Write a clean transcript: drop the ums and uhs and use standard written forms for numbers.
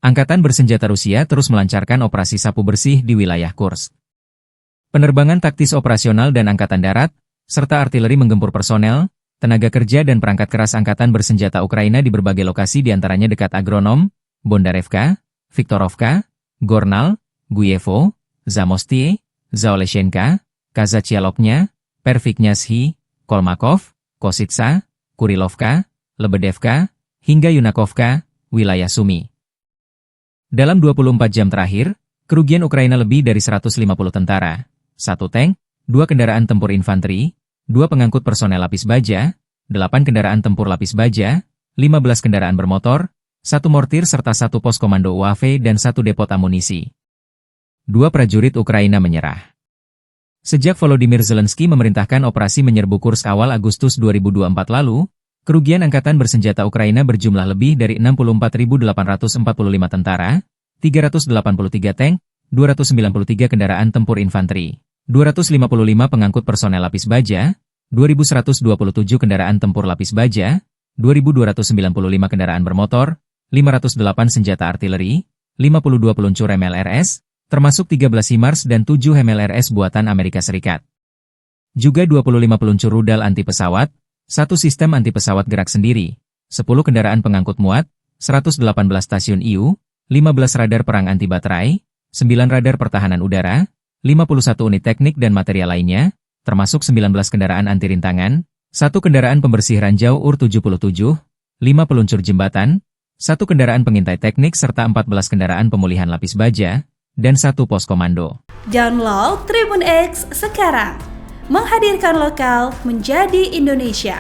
Angkatan bersenjata Rusia terus melancarkan operasi sapu bersih di wilayah Kursk. Penerbangan taktis operasional dan angkatan darat, serta artileri menggempur personel, tenaga kerja dan perangkat keras angkatan bersenjata Ukraina di berbagai lokasi diantaranya dekat Agronom, Bondarevka, Viktorovka, Gornal, Guyevo, Zamostie, Zaoleshenka, Kazachialoknya, Perviknyazhi, Kolmakov, Kositsa, Kurilovka, Lebedevka, hingga Yunakovka, wilayah Sumy. Dalam 24 jam terakhir, kerugian Ukraina lebih dari 150 tentara, 1 tank, 2 kendaraan tempur infanteri, 2 pengangkut personel lapis baja, 8 kendaraan tempur lapis baja, 15 kendaraan bermotor, 1 mortir serta 1 pos komando UAV dan 1 depot amunisi. 2 prajurit Ukraina menyerah. Sejak Volodymyr Zelensky memerintahkan operasi menyerbu Kursk awal Agustus 2024 lalu, kerugian angkatan bersenjata Ukraina berjumlah lebih dari 64.845 tentara, 383 tank, 293 kendaraan tempur infanteri, 255 pengangkut personel lapis baja, 2.127 kendaraan tempur lapis baja, 2.295 kendaraan bermotor, 508 senjata artileri, 52 peluncur MLRS, termasuk 13 HIMARS dan 7 MLRS buatan Amerika Serikat. Juga 25 peluncur rudal anti-pesawat, 1 sistem anti-pesawat gerak sendiri, 10 kendaraan pengangkut muat, 118 stasiun IU, 15 radar perang anti-baterai, 9 radar pertahanan udara, 51 unit teknik dan material lainnya, termasuk 19 kendaraan anti-rintangan, 1 kendaraan pembersih ranjau UR-77, 5 peluncur jembatan, 1 kendaraan pengintai teknik serta 14 kendaraan pemulihan lapis baja, dan 1 pos komando. Download Tribun X sekarang. Menghadirkan lokal menjadi Indonesia.